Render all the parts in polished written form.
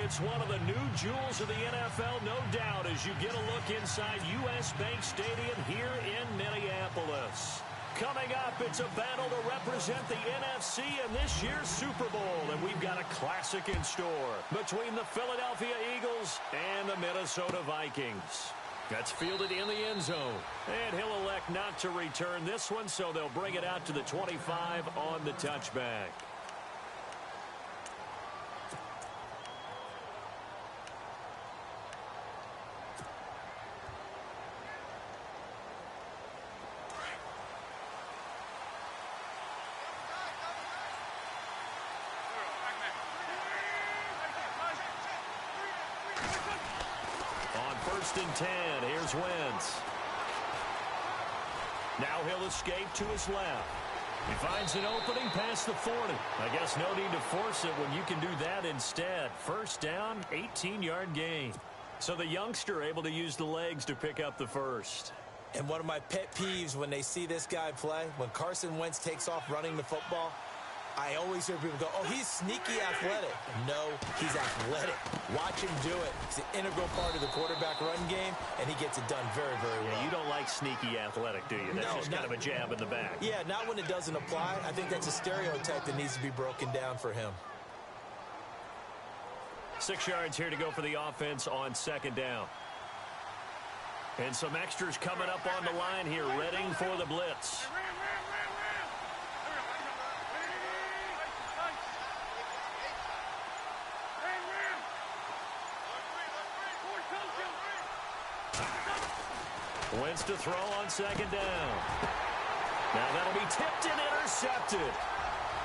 It's one of the new jewels of the NFL, no doubt, as you get a look inside U.S. Bank Stadium here in Minneapolis. Coming up, it's a battle to represent the NFC in this year's Super Bowl, and we've got a classic in store between the Philadelphia Eagles and the Minnesota Vikings. That's fielded in the end zone, and he'll elect not to return this one, so they'll bring it out to the 25 on the touchback. First and 10. Here's Wentz. Now he'll escape to his left. He finds an opening past the 40. I guess no need to force it when you can do that instead. First down, 18-yard gain. So the youngster able to use the legs to pick up the first. And one of my pet peeves when they see this guy play, when Carson Wentz takes off running the football, I always hear people go, oh, he's sneaky athletic. No, he's athletic. Watch him do it. It's an integral part of the quarterback run game, and he gets it done very, very well. Yeah, you don't like sneaky athletic, do you? That's just kind of a jab in the back. Yeah, not when it doesn't apply. I think that's a stereotype that needs to be broken down for him. 6 yards here to go for the offense on second down. And some extras coming up on the line here, readying for the blitz. Wentz to throw on second down. Now that'll be tipped and intercepted.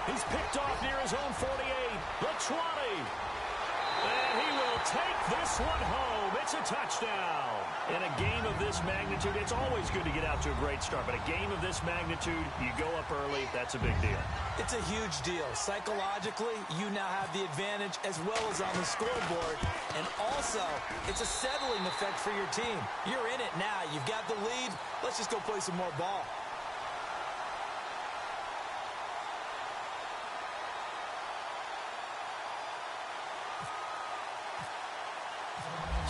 He's picked off near his own 48. The 20. And he will take this one home. It's a touchdown. In a game of this magnitude, it's always good to get out to a great start. But a game of this magnitude, you go up early, that's a big deal. It's a huge deal. Psychologically, you now have the advantage as well as on the scoreboard. And also, it's a settling effect for your team. You're in it now. You've got the lead. Let's just go play some more ball.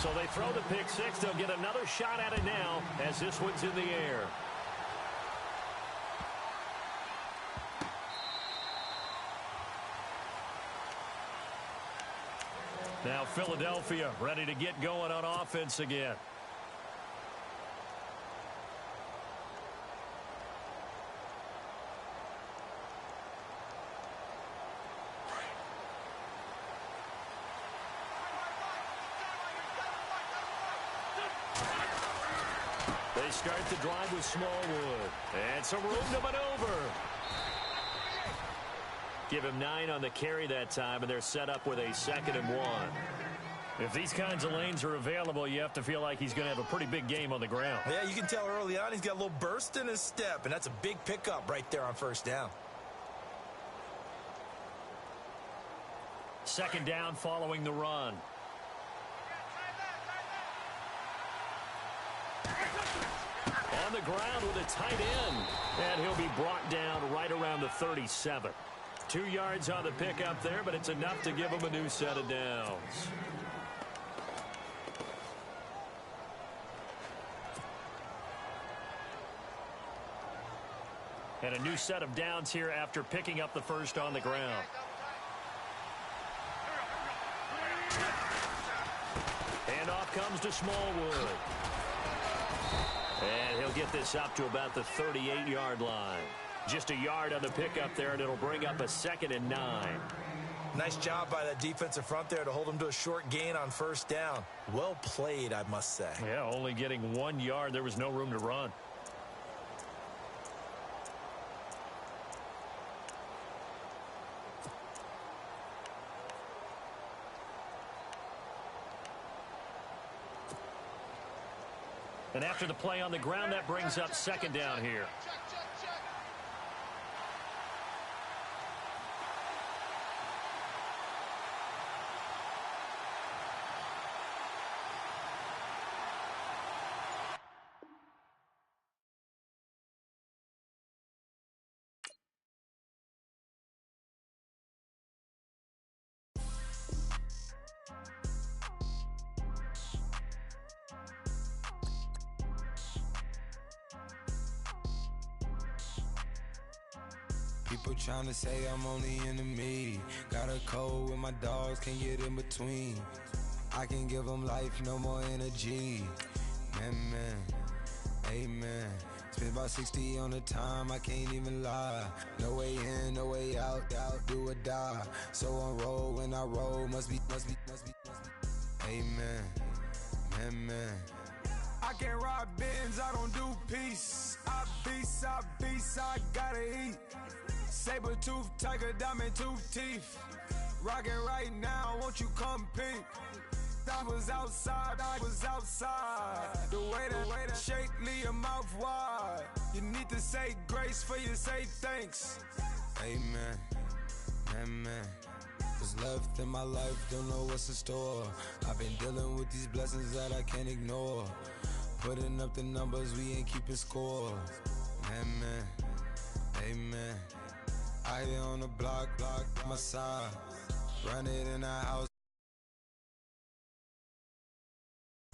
So they throw the pick six. They'll get another shot at it now as this one's in the air. Now Philadelphia ready to get going on offense again. They start the drive with Smallwood. And some room to maneuver. Give him 9 on the carry that time, and they're set up with a 2nd and 1. If these kinds of lanes are available, you have to feel like he's going to have a pretty big game on the ground. Yeah, you can tell early on he's got a little burst in his step, and that's a big pickup right there on first down. 2nd down following the run. On the ground with a tight end. And he'll be brought down right around the 37. 2 yards on the pickup there, but it's enough to give him a new set of downs. And a new set of downs here after picking up the first on the ground. Handoff comes to Smallwood. And he'll get this up to about the 38-yard line. Just a yard on the pickup there, and it'll bring up a 2nd and 9. Nice job by that defensive front there to hold him to a short gain on first down. Well played, I must say. Yeah, only getting 1 yard. There was no room to run. And after the play on the ground, that brings up 2nd down here. People trying to say I'm only enemy. Got a cold with my dogs, can't get in between. I can give them life, no more energy. Man, amen. Spent about 60 on the time, I can't even lie. No way in, no way out, do or die. So on roll, when I roll, must be. Amen, man. I can't ride Benz, I don't do peace. I beast, I gotta eat. Saber tooth, tiger, diamond tooth teeth. Rockin' right now, won't you come peep? I was outside. The way that shake, leave your mouth wide. You need to say grace for you say thanks. Amen, man. What's left in my life, don't know what's in store. I've been dealing with these blessings that I can't ignore. Putting up the numbers, we ain't keeping score. Man, amen. I here on the block, my side. Run it in the house.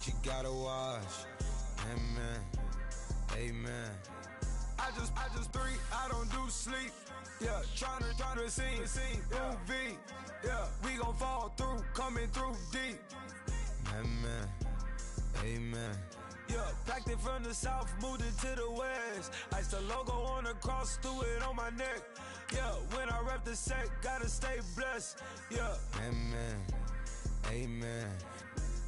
You gotta wash. Amen. I just three, I don't do sleep. Yeah, tryna see. UV. Yeah, we gon' fall through, coming through deep. Amen. Yeah, packed it from the south, moved it to the west. Iced the logo on the cross, threw it on my neck. Yeah, when I rep the set, gotta stay blessed. Yeah. Amen.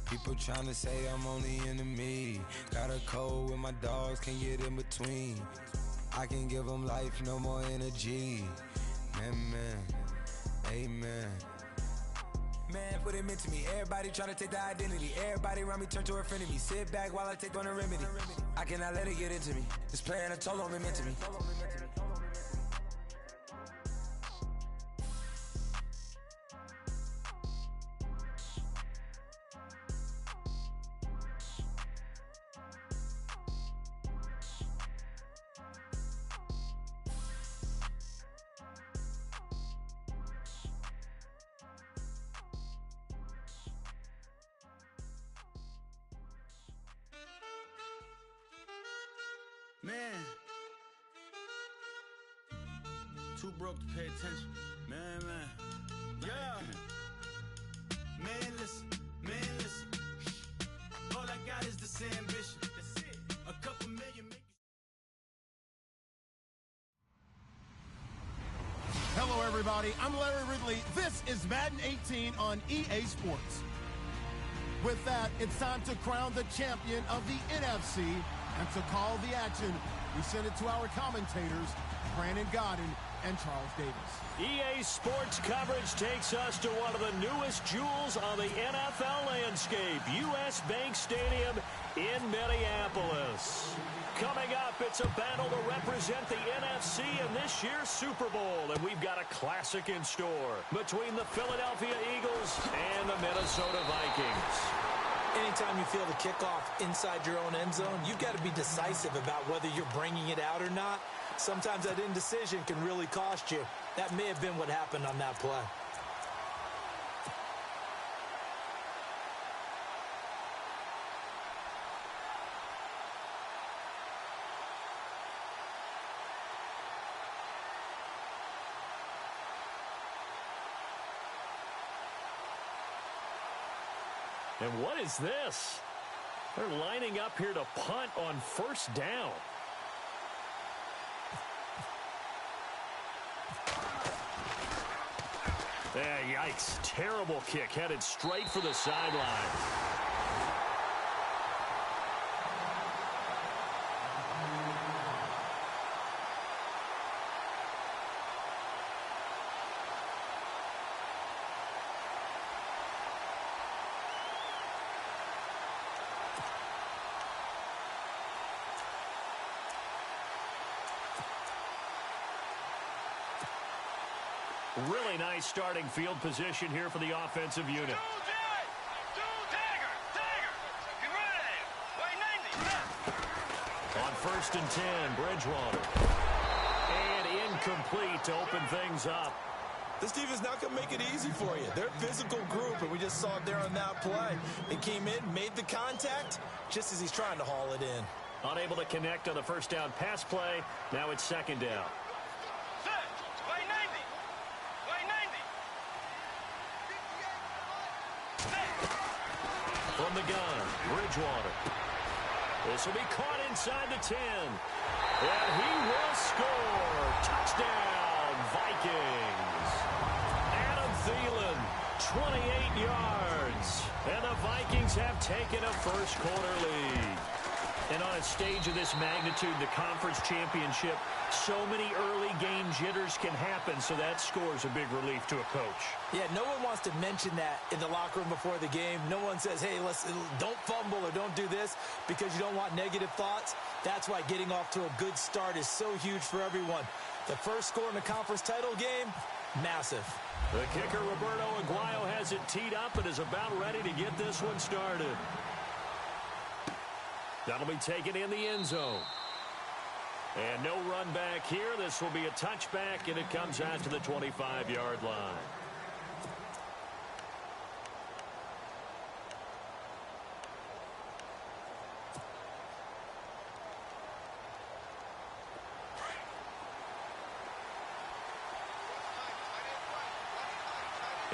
People tryna say I'm only enemy. Got a cold with my dogs, can't get in between. I can give them life, no more energy. Amen. Man, what it meant to me. Everybody tryna take the identity. Everybody around me turn to a friend of me. Sit back while I take on a remedy. I cannot let it get into me. This playing a toll on me mentally. Man, too broke to pay attention. Man. Yeah. Man, listen. All I got is this ambition. That's it. A couple million make it. Hello, everybody. I'm Larry Ridley. This is Madden 18 on EA Sports. With that, it's time to crown the champion of the NFC. And to call the action, we send it to our commentators, Brandon Godden and Charles Davis. EA Sports coverage takes us to one of the newest jewels on the NFL landscape, US Bank Stadium in Minneapolis. Coming up, it's a battle to represent the NFC in this year's Super Bowl, and we've got a classic in store between the Philadelphia Eagles and the Minnesota Vikings. Anytime you feel the kickoff inside your own end zone, you've got to be decisive about whether you're bringing it out or not. Sometimes that indecision can really cost you. That may have been what happened on that play. And what is this? They're lining up here to punt on first down. Yikes. Terrible kick headed straight for the sideline. Really nice starting field position here for the offensive unit. On first and 10, Bridgewater. And incomplete to open things up. This defense not going to make it easy for you. They're a physical group, and we just saw it there on that play. They came in, made the contact, just as he's trying to haul it in. Unable to connect on the first down pass play. Now it's second down. From the gun, Bridgewater. This will be caught inside the 10. And he will score. Touchdown, Vikings. Adam Thielen, 28 yards. And the Vikings have taken a first-quarter lead. And on a stage of this magnitude, the conference championship, so many early game jitters can happen, so that score's a big relief to a coach. Yeah, no one wants to mention that in the locker room before the game. No one says, hey, don't fumble or don't do this because you don't want negative thoughts. That's why getting off to a good start is so huge for everyone. The first score in the conference title game, massive. The kicker, Roberto Aguayo, has it teed up and is about ready to get this one started. That'll be taken in the end zone. And no run back here. This will be a touchback, and it comes out to the 25-yard line.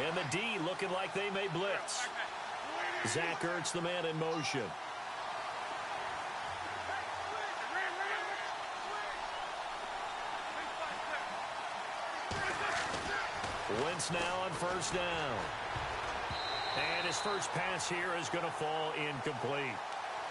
And the D looking like they may blitz. Zach Ertz, the man in motion. Wentz now on first down. And his first pass here is going to fall incomplete.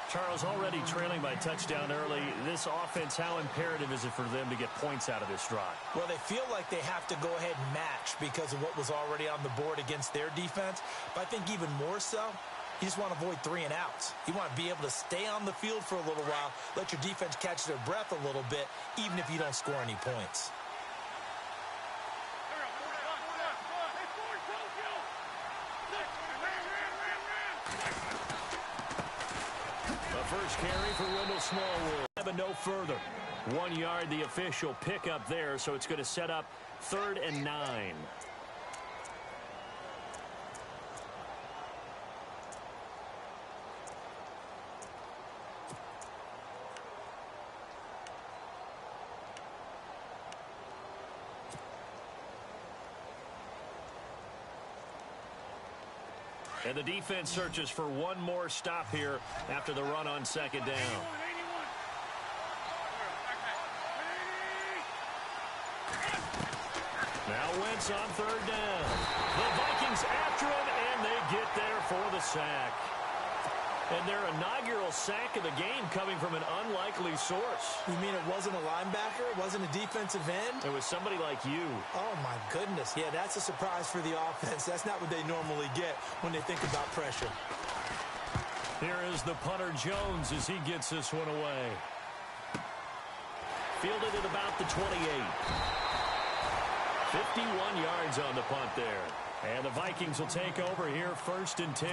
Charles, already trailing by touchdown early. This offense, how imperative is it for them to get points out of this drive? Well, they feel like they have to go ahead and match because of what was already on the board against their defense. But I think even more so, you just want to avoid 3 and outs. You want to be able to stay on the field for a little while, let your defense catch their breath a little bit, even if you don't score any points. First carry for Wendell Smallwood. But no further. 1 yard, the official pickup there, so it's going to set up 3rd and 9. And the defense searches for one more stop here after the run on second down. Now Wentz on 3rd down. The Vikings after him, and they get there for the sack. And their inaugural sack of the game coming from an unlikely source. You mean it wasn't a linebacker? It wasn't a defensive end? It was somebody like you. Oh, my goodness. Yeah, that's a surprise for the offense. That's not what they normally get when they think about pressure. Here is the punter Jones as he gets this one away. Fielded at about the 28. 51 yards on the punt there. And the Vikings will take over here 1st and 10.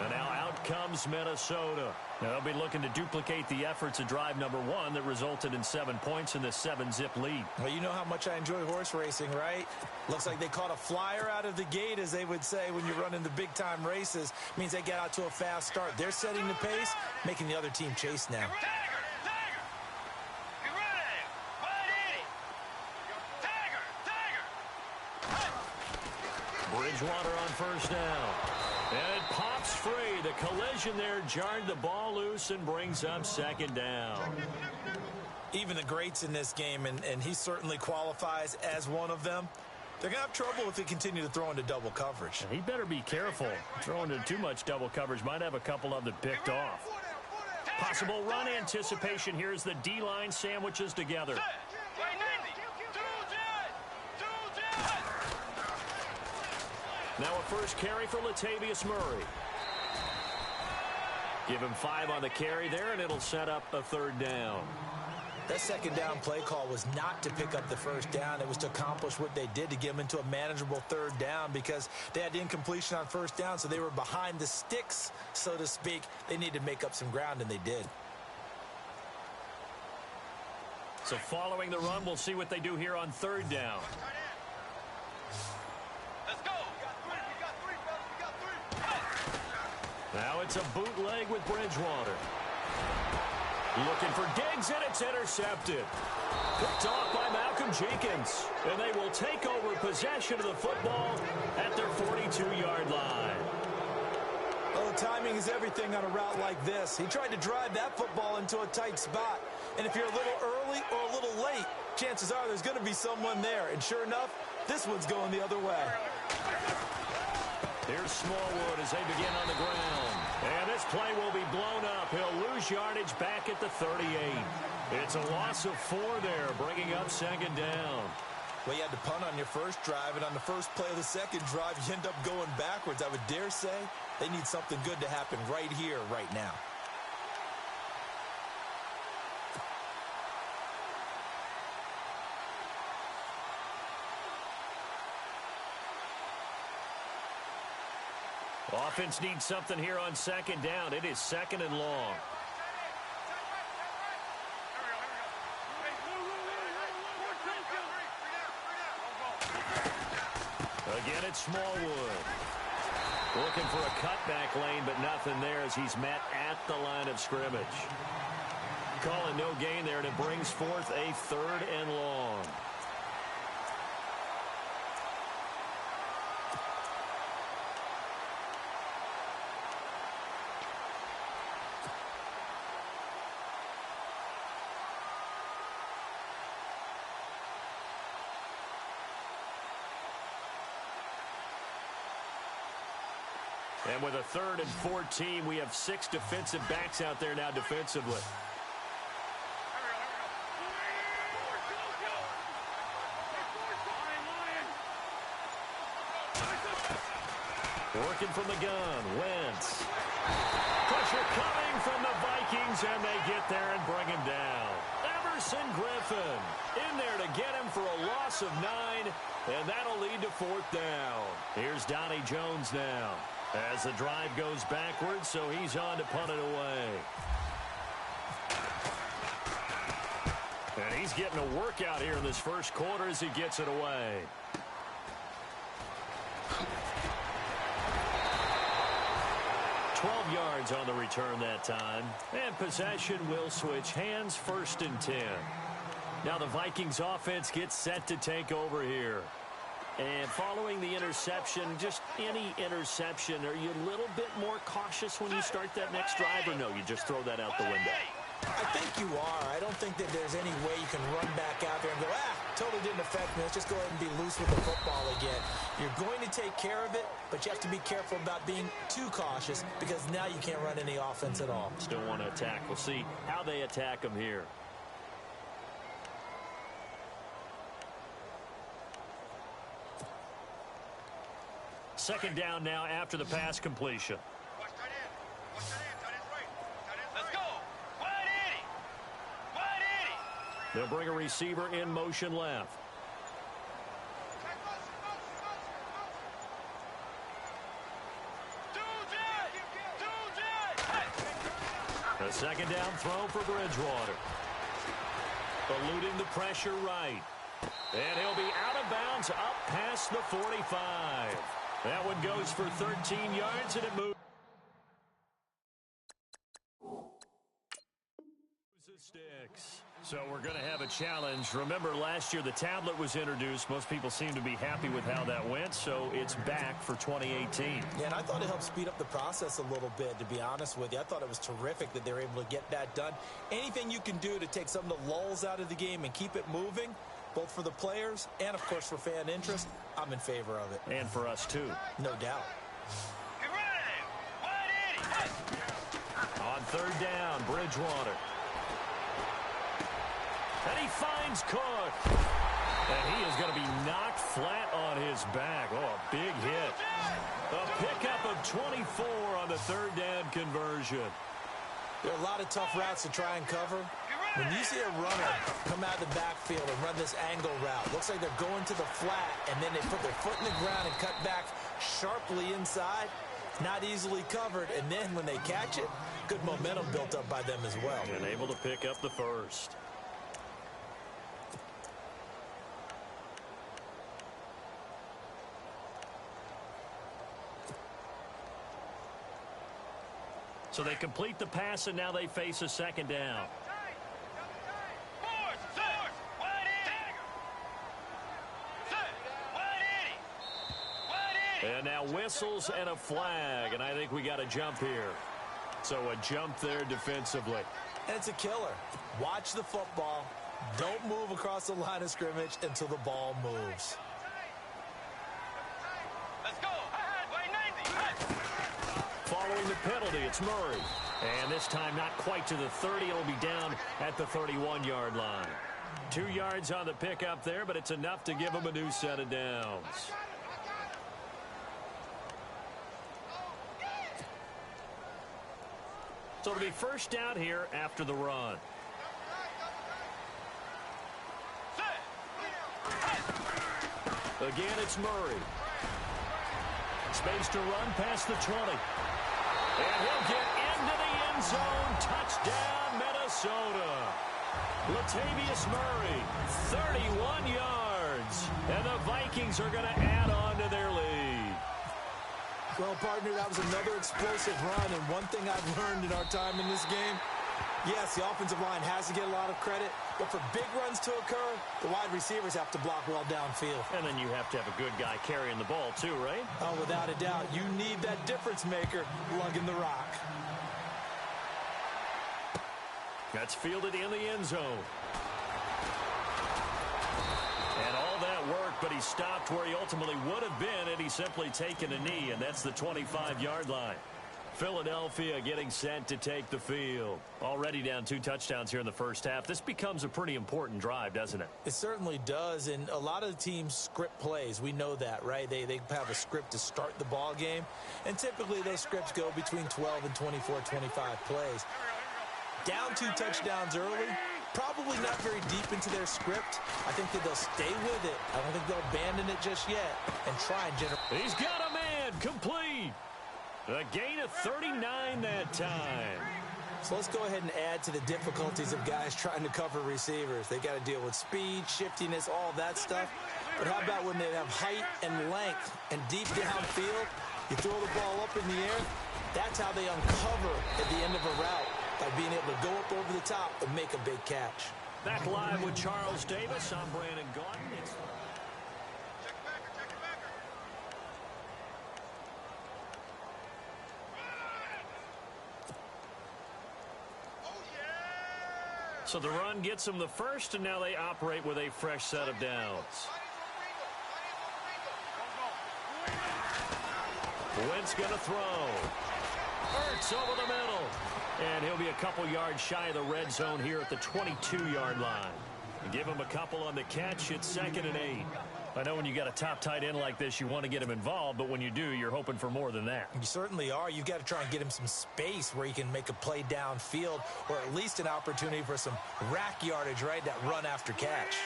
And now out comes Minnesota. Now they'll be looking to duplicate the efforts of drive number 1 that resulted in 7 points in this 7-zip lead. Well, you know how much I enjoy horse racing, right? Looks like they caught a flyer out of the gate, as they would say when you're running the big-time races. Means they get out to a fast start. They're setting the pace, making the other team chase now. Bridgewater on first down. And it pops free. The collision there jarred the ball loose and brings up 2nd down. Even the greats in this game, and he certainly qualifies as one of them, they're going to have trouble if they continue to throw into double coverage. And he better be careful. Throwing into too much double coverage might have a couple of them picked off. Possible run anticipation. Here's the D-line sandwiches together. Now a first carry for Latavius Murray. Give him 5 on the carry there, and it'll set up a 3rd down. That 2nd down play call was not to pick up the 1st down. It was to accomplish what they did, to get them into a manageable 3rd down, because they had incompletion on 1st down, so they were behind the sticks, so to speak. They needed to make up some ground, and they did. So following the run, we'll see what they do here on 3rd down. Now it's a bootleg with Bridgewater. Looking for Diggs, and it's intercepted. Picked off by Malcolm Jenkins. And they will take over possession of the football at their 42-yard line. Well, the timing timing is everything on a route like this. He tried to drive that football into a tight spot. And if you're a little early or a little late, chances are there's going to be someone there. And sure enough, this one's going the other way. Here's Smallwood as they begin on the ground. And this play will be blown up. He'll lose yardage back at the 38. It's a loss of 4 there, bringing up second down. Well, you had to punt on your first drive, and on the first play of the second drive, you end up going backwards. I would dare say they need something good to happen right here, right now. Offense needs something here on second down. It is second and long. Again, it's Smallwood. Looking for a cutback lane, but nothing there as he's met at the line of scrimmage. Calling no gain there, and it brings forth a 3rd and long. And with a 3rd and 14, we have 6 defensive backs out there now defensively. Working from the gun, Wentz. Pressure coming from the Vikings, and they get there and bring him down. Everson Griffin in there to get him for a loss of 9, and that'll lead to 4th down. Here's Donnie Jones now, as the drive goes backwards, so he's on to punt it away. And he's getting a workout here in this first quarter as he gets it away. Yards on the return that time. And possession will switch hands, 1st and 10. Now the Vikings offense gets set to take over here. And following the interception, just any interception, are you a little bit more cautious when you start that next drive, or no, you just throw that out the window? I think you are. I don't think that there's any way you can run back out there and go, totally didn't affect me. Let's just go ahead and be loose with the football again. You're going to take care of it, but you have to be careful about being too cautious because now you can't run any offense at all. Still want to attack. We'll see how they attack them here. Second down now after the pass completion. They'll bring a receiver in motion left. A second down throw for Bridgewater. Eluding the pressure right. And he'll be out of bounds up past the 45. That one goes for 13 yards, and it moves. Sticks. So we're going to have a challenge. Remember, last year the tablet was introduced. Most people seem to be happy with how that went, so it's back for 2018. Yeah, and I thought it helped speed up the process a little bit, to be honest with you. I thought it was terrific that they were able to get that done. Anything you can do to take some of the lulls out of the game and keep it moving, both for the players and, of course, for fan interest, I'm in favor of it. And for us, too. No doubt. On 3rd down, Bridgewater. And he finds Cook. And he is going to be knocked flat on his back. Oh, a big hit. A pickup of 24 on the 3rd down conversion. There are a lot of tough routes to try and cover. When you see a runner come out of the backfield and run this angle route, looks like they're going to the flat, and then they put their foot in the ground and cut back sharply inside. Not easily covered, and then when they catch it, good momentum built up by them as well. And able to pick up the first. So they complete the pass, and now they face a second down. And now whistles and a flag, and I think we got a jump here. So a jump there defensively. And it's a killer. Watch the football. Don't move across the line of scrimmage until the ball moves. Let's go. Following the penalty, it's Murray. And this time not quite to the 30. It'll be down at the 31-yard line. 2 yards on the pickup there, but it's enough to give him a new set of downs. So it'll be first down here after the run. Again, it's Murray. Space to run past the 20. And he'll get into the end zone. Touchdown, Minnesota. Latavius Murray, 31 yards. And the Vikings are going to add on to their lead. Well, partner, that was another explosive run. And one thing I've learned in our time in this game, yes, the offensive line has to get a lot of credit, but for big runs to occur, the wide receivers have to block well downfield. And then you have to have a good guy carrying the ball too, right? Oh, without a doubt. You need that difference maker lugging the rock. That's fielded in the end zone. And all that work, but he stopped where he ultimately would have been had he simply taken a knee, and that's the 25-yard line. Philadelphia getting set to take the field. Already down 2 touchdowns here in the first half. This becomes a pretty important drive, doesn't it? It certainly does, and a lot of the teams script plays. We know that, right? They have a script to start the ball game, and typically those scripts go between 12 and 24, 25 plays. Down 2 touchdowns early, probably not very deep into their script. I think that they'll stay with it. I don't think they'll abandon it just yet and try and generate. He's got a man, complete. A gain of 39 that time. So let's go ahead and add to the difficulties of guys trying to cover receivers. They got to deal with speed, shiftiness, all that stuff. But how about when they have height and length and deep downfield? You throw the ball up in the air. That's how they uncover at the end of a route, by being able to go up over the top and make a big catch. Back live with Charles Davis. I'm Brandon Gaudin. So the run gets them the first, and now they operate with a fresh set of downs. Wentz going to throw. Ertz over the middle. And he'll be a couple yards shy of the red zone here at the 22-yard line. Give him a couple on the catch. It's 2nd and 8. I know when you got a top tight end like this, you want to get him involved, but when you do, you're hoping for more than that. You certainly are. You've got to try and get him some space where he can make a play downfield, or at least an opportunity for some rack yardage, right? That run after catch.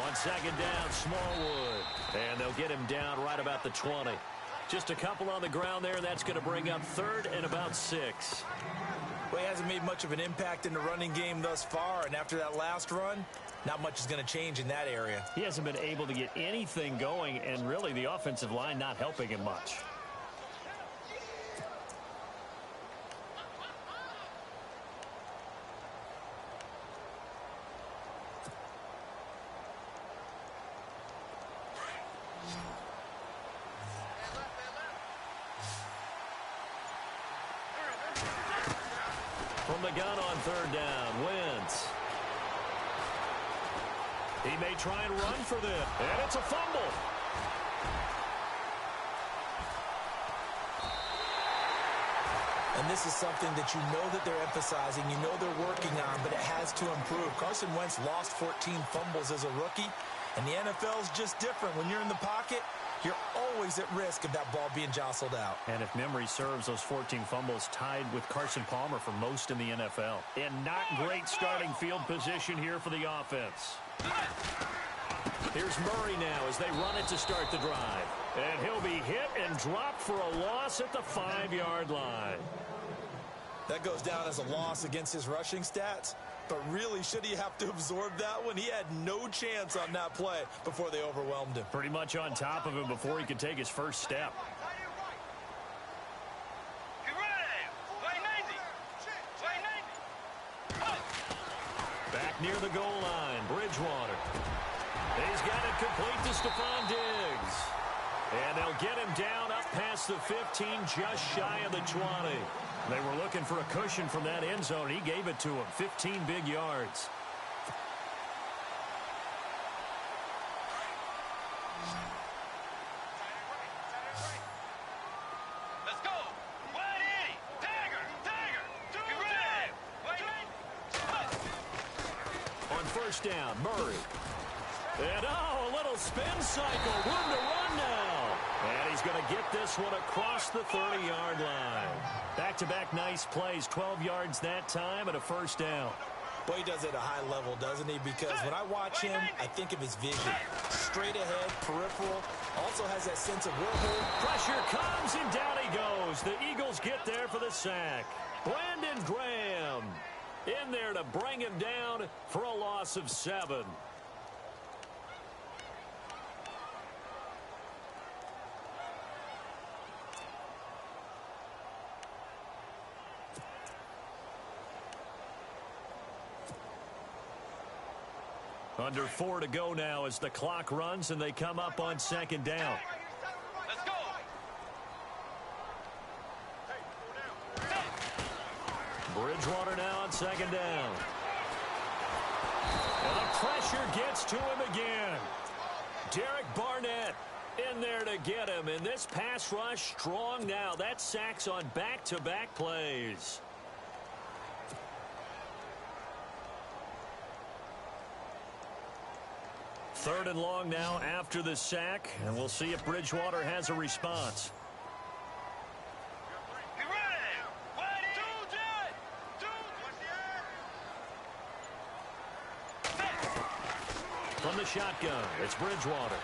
On 2nd down, Smallwood. And they'll get him down right about the 20. Just a couple on the ground there, and that's going to bring up 3rd and about 6. Well, he hasn't made much of an impact in the running game thus far, and after that last run, not much is going to change in that area. He hasn't been able to get anything going, and really the offensive line not helping him much. From the gun on 3rd down, Wentz. He may try and run for this, and it's a fumble. And this is something that you know that they're emphasizing, you know they're working on, but it has to improve. Carson Wentz lost 14 fumbles as a rookie, and the NFL is just different. When you're in the pocket, you're always at risk of that ball being jostled out. And if memory serves, those 14 fumbles tied with Carson Palmer for most in the NFL. And not great starting field position here for the offense. Here's Murray now as they run it to start the drive. And he'll be hit and dropped for a loss at the 5-yard line. That goes down as a loss against his rushing stats. But really, should he have to absorb that one? He had no chance on that play before they overwhelmed him. Pretty much on top of him before he could take his first step. Back near the goal line. Bridgewater. He's got it complete to Stephon Diggs. And they'll get him down up past the 15, just shy of the 20. They were looking for a cushion from that end zone. He gave it to him. 15 big yards. Let's go. 180. Dagger. On first down, Murray. And, a little spin cycle. Room to run now. And he's going to get this one across the 30-yard line. Back-to-back nice plays. 12 yards that time and a first down. Boy, he does it at a high level, doesn't he? Because when I watch him, I think of his vision. Straight ahead, peripheral. Also has that sense of will hold. Pressure comes, and down he goes. The Eagles get there for the sack. Brandon Graham in there to bring him down for a loss of 7. Under 4 to go now as the clock runs and they come up on second down. Let's go. Bridgewater now on second down. And the pressure gets to him again. Derek Barnett in there to get him. And this pass rush strong now. That sacks on back-to-back plays. Third and long now after the sack, and we'll see if Bridgewater has a response. From the shotgun, it's Bridgewater.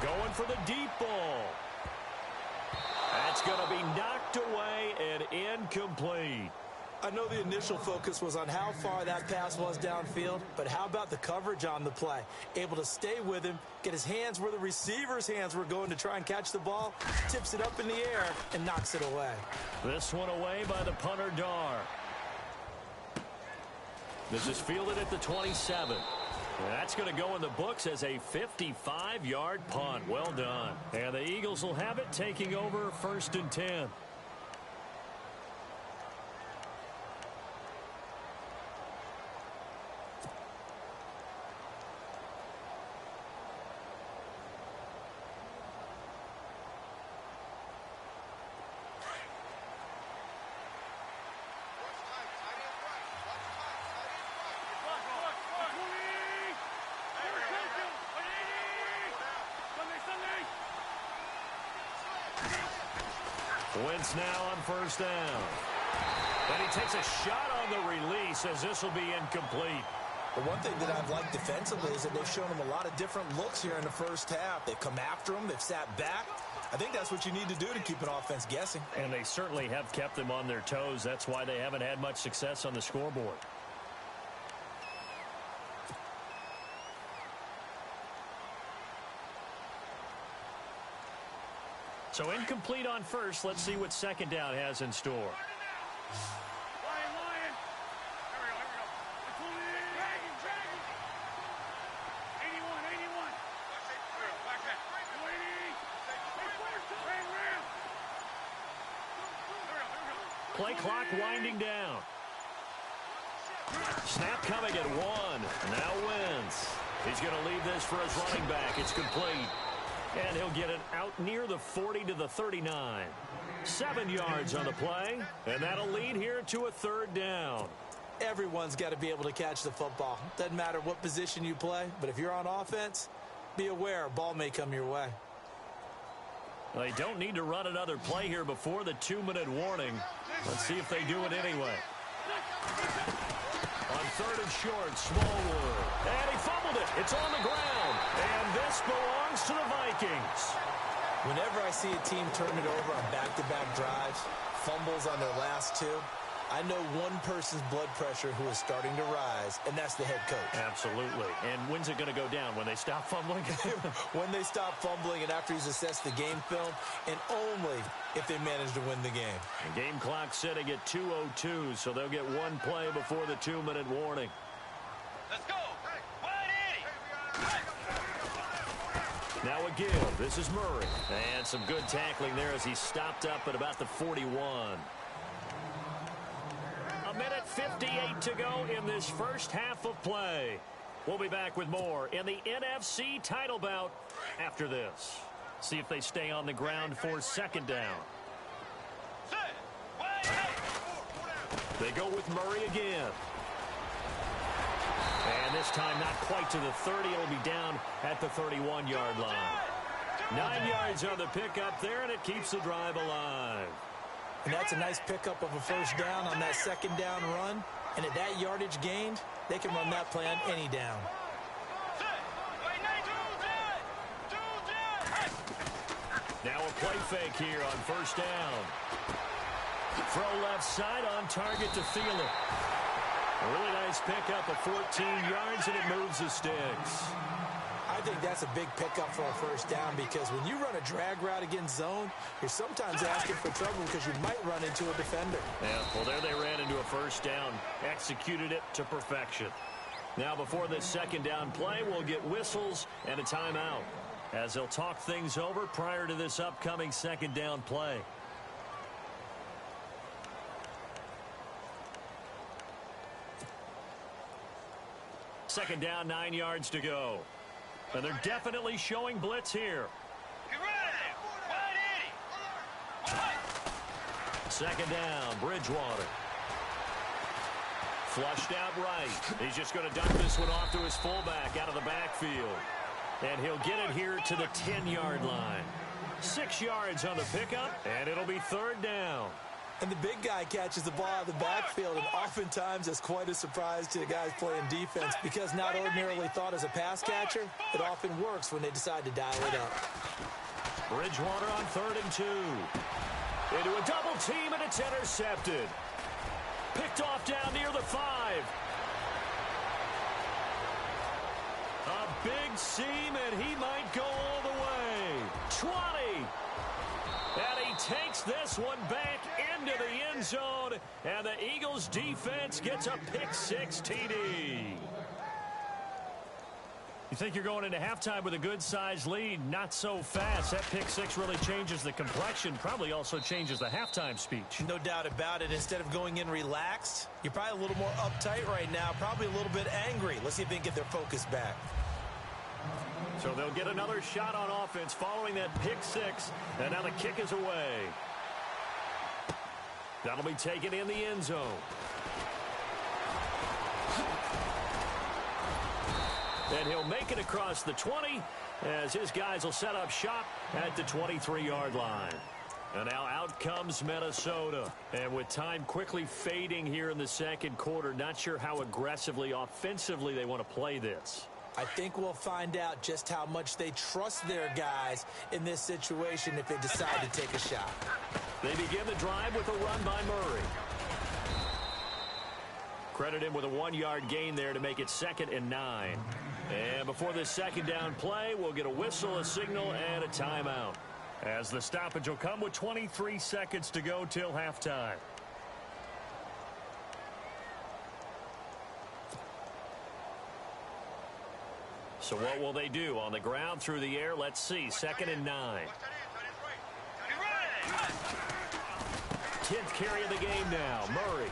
Going for the deep ball. That's going to be knocked away and incomplete. I know the initial focus was on how far that pass was downfield, but how about the coverage on the play? Able to stay with him, get his hands where the receiver's hands were going to try and catch the ball, tips it up in the air, and knocks it away. This one away by the punter, Dar. This is fielded at the 27. That's going to go in the books as a 55-yard punt. Well done. And the Eagles will have it, taking over first and 10. Wentz now on first down. And he takes a shot on the release as this will be incomplete. But one thing that I've liked defensively is that they've shown him a lot of different looks here in the first half. They've come after him. They've sat back. I think that's what you need to do to keep an offense guessing. And they certainly have kept them on their toes. That's why they haven't had much success on the scoreboard. So incomplete on first. Let's see what second down has in store. Lion. Dragon. 81. Play clock winding down. Snap coming at 1. Now Wentz. He's going to leave this for his running back. It's complete. And he'll get it out near the 40 to the 39. 7 yards on the play. And that'll lead here to a third down. Everyone's got to be able to catch the football. Doesn't matter what position you play, but if you're on offense, be aware a ball may come your way. They don't need to run another play here before the 2-minute warning. Let's see if they do it anyway. On third and short, Smallwood. And he fumbled it. It's on the ground. And this belongs to the Vikings. Whenever I see a team turn it over on back-to-back drives, fumbles on their last 2, I know one person's blood pressure who is starting to rise, and that's the head coach. Absolutely. And when's it going to go down? When they stop fumbling? When they stop fumbling and after he's assessed the game film, and only if they manage to win the game. And game clock setting at 2:02, so they'll get one play before the 2-minute warning. Let's go. 180. Now a give. This is Murray. And some good tackling there as he stopped up at about the 41. A minute 58 to go in this first half of play. We'll be back with more in the NFC title bout after this. See if they stay on the ground for second down. They go with Murray again. And this time not quite to the 30. It'll be down at the 31-yard line. 9 yards on the pickup there, and it keeps the drive alive. And that's a nice pickup of a first down on that second down run. And at that yardage gained, they can run that play on any down. Now a play fake here on first down. Throw left side on target to Thielen. A really nice pickup of 14 yards, and it moves the sticks. I think that's a big pickup for a first down because when you run a drag route against zone, you're sometimes asking for trouble because you might run into a defender. Yeah, well, there they ran into a first down. Executed it to perfection. Now, before this second down play, we'll get whistles and a timeout as they'll talk things over prior to this upcoming second down play. Second down, 9 yards to go. And they're definitely showing blitz here. Get ready. 180. Second down, Bridgewater. Flushed out right. He's just going to dump this one off to his fullback out of the backfield. And he'll get it here to the 10-yard line. 6 yards on the pickup, and it'll be third down. And the big guy catches the ball out of the backfield, and oftentimes it's quite a surprise to the guys playing defense because not ordinarily thought as a pass catcher, it often works when they decide to dial it up. Bridgewater on 3rd and 2. Into a double team, and it's intercepted. Picked off down near the 5. A big seam, and he might go all the way. 20. And he takes this one back into the end zone, and the Eagles defense gets a pick-6 TD. You think you're going into halftime with a good-sized lead? Not so fast. That pick-6 really changes the complexion, probably also changes the halftime speech. No doubt about it. Instead of going in relaxed, you're probably a little more uptight right now, probably a little bit angry. Let's see if they can get their focus back. So they'll get another shot on offense following that pick-6, and now the kick is away. That'll be taken in the end zone. And he'll make it across the 20 as his guys will set up shop at the 23-yard line. And now out comes Minnesota. And with time quickly fading here in the second quarter, not sure how aggressively, offensively they want to play this. I think we'll find out just how much they trust their guys in this situation if they decide to take a shot. They begin the drive with a run by Murray. Credit him with a 1-yard gain there to make it 2nd and 9. And before this second down play, we'll get a whistle, a signal, and a timeout. As the stoppage will come with 23 seconds to go till halftime. So what will they do? On the ground, through the air, let's see. 2nd and 9. 10th carry of the game now, Murray.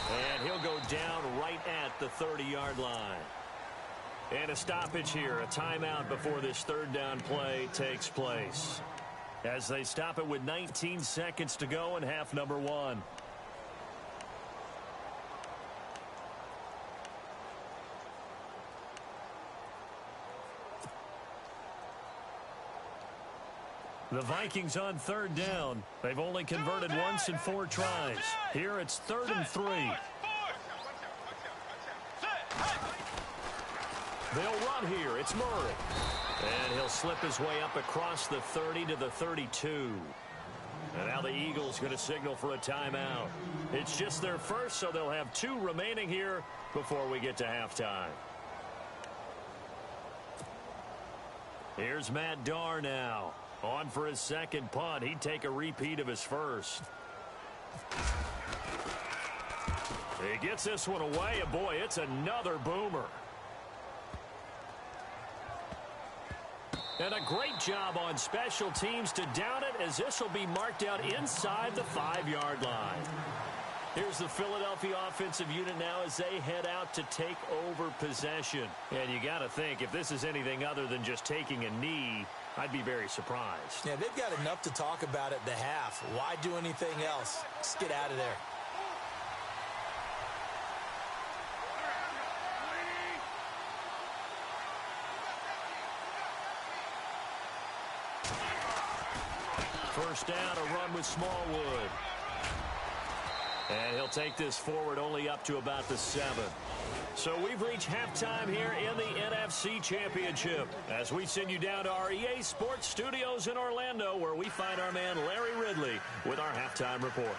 And he'll go down right at the 30-yard line. And a stoppage here, a timeout before this third down play takes place. As they stop it with 19 seconds to go in half number 1. The Vikings on third down. They've only converted once in 4 tries. Here it's 3rd and 3. They'll run here. It's Murray. And he'll slip his way up across the 30 to the 32. And now the Eagles going to signal for a timeout. It's just their first, so they'll have 2 remaining here before we get to halftime. Here's Matt Darr now. On for his second punt. He'd take a repeat of his first. He gets this one away, and boy, it's another boomer. And a great job on special teams to down it, as this will be marked out inside the 5-yard line. Here's the Philadelphia offensive unit now as they head out to take over possession. And you got to think, if this is anything other than just taking a knee, I'd be very surprised. Yeah, they've got enough to talk about at the half. Why do anything else? Just get out of there. First down, a run with Smallwood. And he'll take this forward only up to about the 7. So we've reached halftime here in the NFC Championship as we send you down to our EA Sports Studios in Orlando, where we find our man Larry Ridley with our halftime report.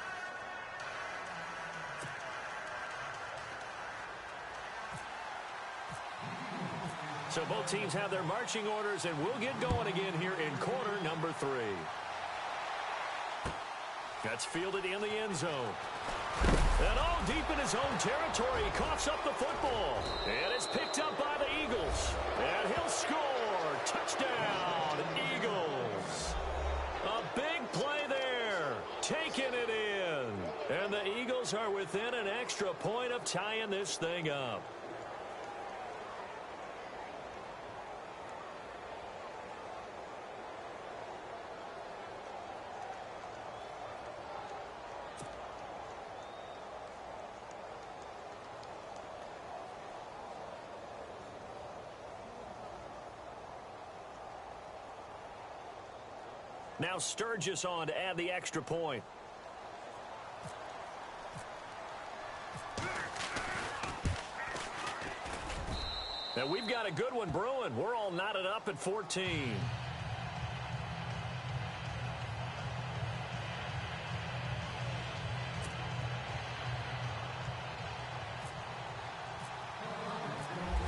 So both teams have their marching orders, and we'll get going again here in quarter number 3. That's fielded in the end zone. And deep in his own territory, he coughs up the football. And it's picked up by the Eagles. And he'll score. Touchdown, Eagles. A big play there. Taking it in. And the Eagles are within an extra point of tying this thing up. Now Sturgis on to add the extra point. And we've got a good one brewing. We're all knotted up at 14.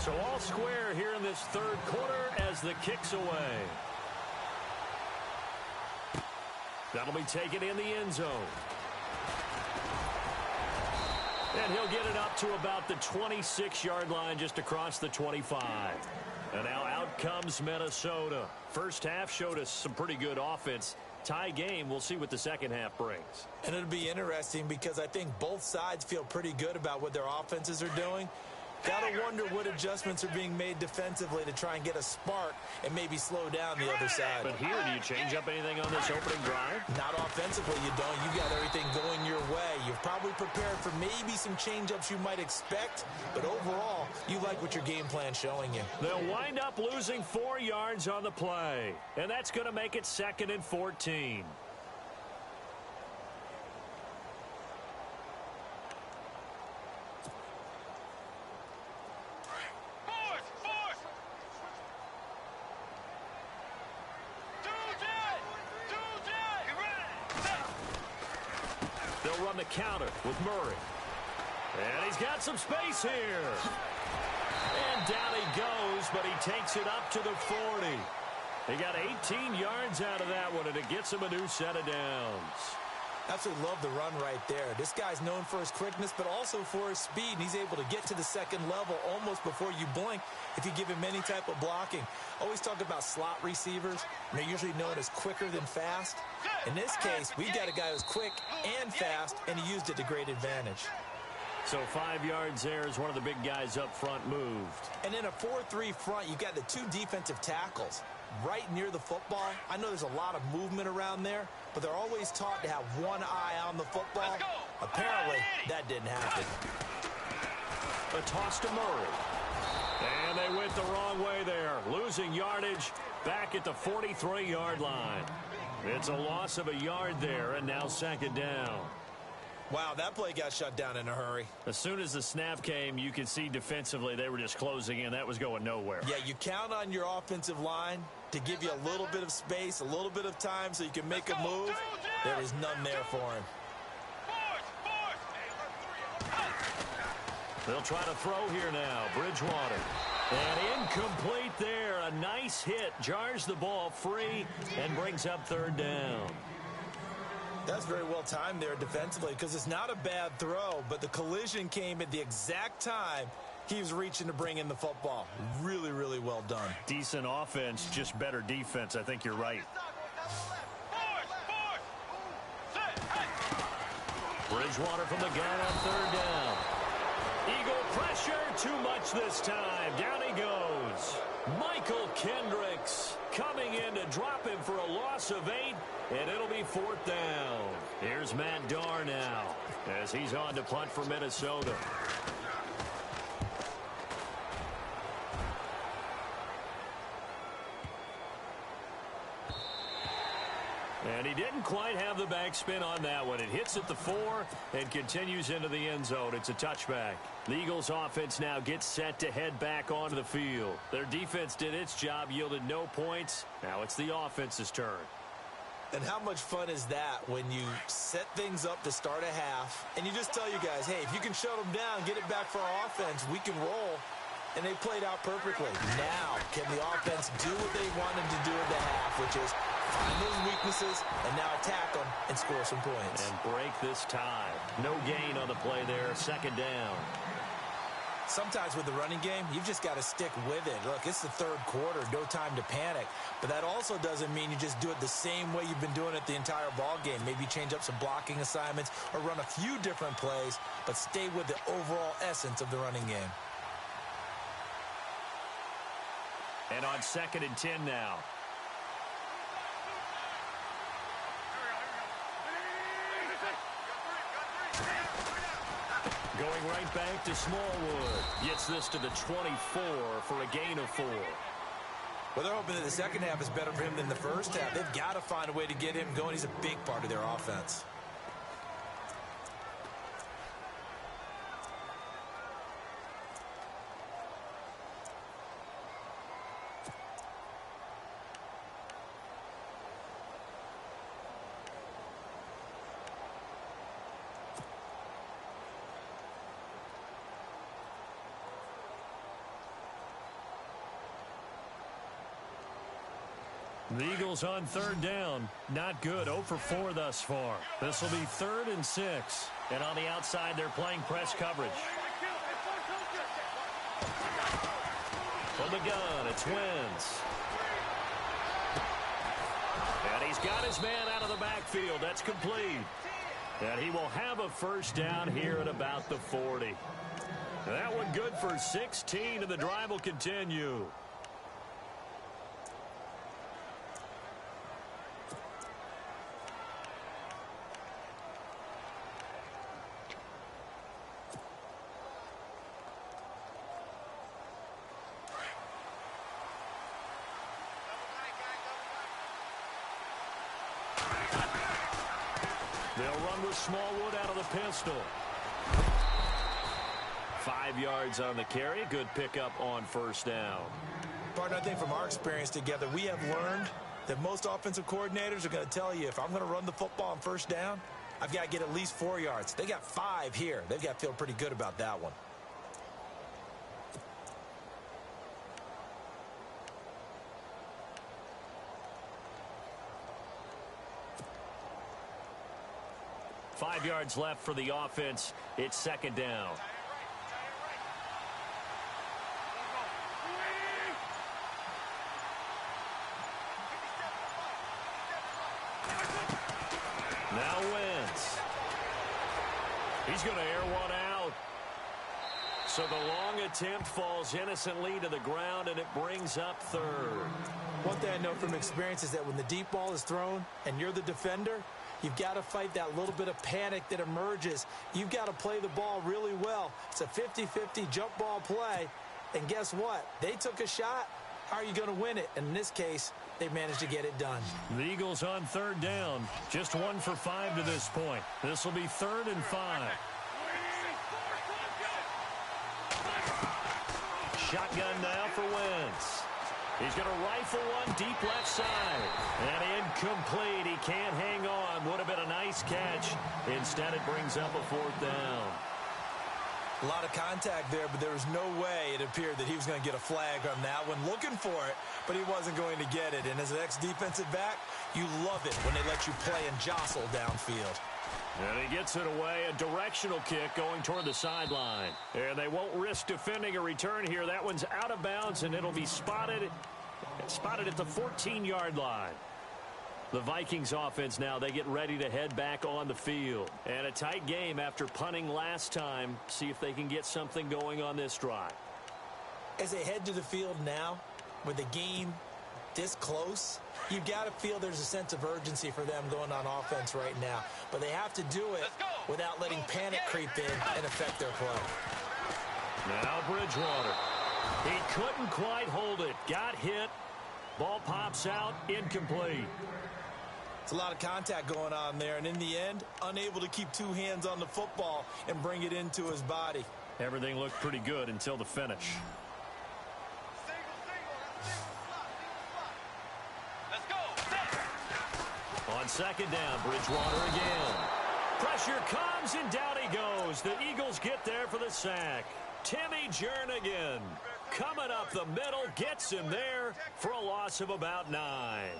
So all square here in this third quarter as the kick's away. That'll be taken in the end zone. And he'll get it up to about the 26-yard line, just across the 25. And now out comes Minnesota. First half showed us some pretty good offense. Tie game, we'll see what the second half brings. And it'll be interesting because I think both sides feel pretty good about what their offenses are doing. Gotta wonder what adjustments are being made defensively to try and get a spark and maybe slow down the other side. But here, do you change up anything on this opening drive? Not offensively, you don't. You got everything going your way. You've probably prepared for maybe some change-ups you might expect, but overall, you like what your game plan's showing you. They'll wind up losing 4 yards on the play, and that's going to make it 2nd and 14. They'll run the counter with Murray. And he's got some space here. And down he goes, but he takes it up to the 40. He got 18 yards out of that one, and it gets him a new set of downs. Absolutely love the run right there. This guy's known for his quickness, but also for his speed. And he's able to get to the second level almost before you blink if you give him any type of blocking. Always talk about slot receivers. And they're usually known as quicker than fast. In this case, we've got a guy who's quick and fast, and he used it to great advantage. So 5 yards there as one of the big guys up front moved. And in a 4-3 front, you've got the 2 defensive tackles right near the football. I know there's a lot of movement around there, but they're always taught to have one eye on the football. Apparently, that didn't happen. A toss to Murray. And they went the wrong way there, losing yardage back at the 43-yard line. It's a loss of a yard there, and now 2nd down. Wow, that play got shut down in a hurry. As soon as the snap came, you could see defensively they were just closing in. That was going nowhere. Yeah, you count on your offensive line to give you a little bit of space, a little bit of time so you can make a move. There was none there for him. They'll try to throw here now. Bridgewater. And incomplete there. A nice hit. Jars the ball free and brings up 3rd down. That's very well timed there defensively because it's not a bad throw, but the collision came at the exact time he was reaching to bring in the football. Really, really well done. Decent offense, just better defense. I think you're right. Bridgewater from the gun on third down. Eagle pressure, too much this time. Down he goes. Michael Kendricks coming in to drop him for a loss of 8, and it'll be fourth down. Here's Matt Darr now as he's on to punt for Minnesota. And he didn't quite have the backspin on that one. It hits at the 4 and continues into the end zone. It's a touchback. The Eagles offense now gets set to head back onto the field. Their defense did its job, yielded no points. Now it's the offense's turn. And how much fun is that when you set things up to start a half and you just tell you guys, hey, if you can shut them down, get it back for our offense, we can roll. And they played out perfectly. Now, can the offense do what they wanted to do in the half, which is find those weaknesses and now attack them and score some points. And break this tie. No gain on the play there. Second down. Sometimes with the running game, you've just got to stick with it. Look, it's the third quarter, no time to panic. But that also doesn't mean you just do it the same way you've been doing it the entire ball game. Maybe change up some blocking assignments or run a few different plays, but stay with the overall essence of the running game. And on 2nd and 10 now. Going right back to Smallwood. Gets this to the 24 for a gain of 4. Well, they're hoping that the second half is better for him than the first half. They've got to find a way to get him going. He's a big part of their offense. The Eagles on third down. Not good. 0 for 4 thus far. This will be 3rd and 6. And on the outside, they're playing press coverage. From the gun, it's Wentz. And he's got his man out of the backfield. That's complete. And he will have a first down here at about the 40. That one good for 16, and the drive will continue. They'll run with Smallwood out of the pistol. 5 yards on the carry. Good pickup on first down. Partner, I think from our experience together, we have learned that most offensive coordinators are going to tell you, if I'm going to run the football on first down, I've got to get at least 4 yards. They got 5 here. They've got to feel pretty good about that one. Five yards left for the offense. It's second down. Now Wentz. He's going to air one out. So the long attempt falls innocently to the ground, and it brings up 3rd. One thing I know from experience is that when the deep ball is thrown and you're the defender, you've got to fight that little bit of panic that emerges. You've got to play the ball really well. It's a 50-50 jump ball play. And guess what? They took a shot. How are you going to win it? And in this case, they managed to get it done. The Eagles on third down. Just 1 for 5 to this point. This will be 3rd and 5. Shotgun now for Wentz. He's going to rifle one deep left side. And incomplete. He can't hang on. Would have been a nice catch. Instead, it brings up a 4th down. A lot of contact there, but there was no way it appeared that he was going to get a flag on that one. Looking for it, but he wasn't going to get it. And as an ex-defensive back, you love it when they let you play and jostle downfield. And he gets it away, a directional kick going toward the sideline. And they won't risk defending a return here. That one's out of bounds, and it'll be spotted at the 14-yard line. The Vikings offense now, they get ready to head back on the field. And a tight game after punting last time. See if they can get something going on this drive. As they head to the field now, with the game this close, you've got to feel there's a sense of urgency for them going on offense right now. But they have to do it without letting panic creep in and affect their play. Now Bridgewater. He couldn't quite hold it. Got hit. Ball pops out. Incomplete. It's a lot of contact going on there, and in the end, unable to keep two hands on the football and bring it into his body. Everything looked pretty good until the finish. Let's go. On second down, Bridgewater again. Pressure comes, and down he goes. The Eagles get there for the sack. Timmy Jernigan coming up the middle, gets him there for a loss of about 9.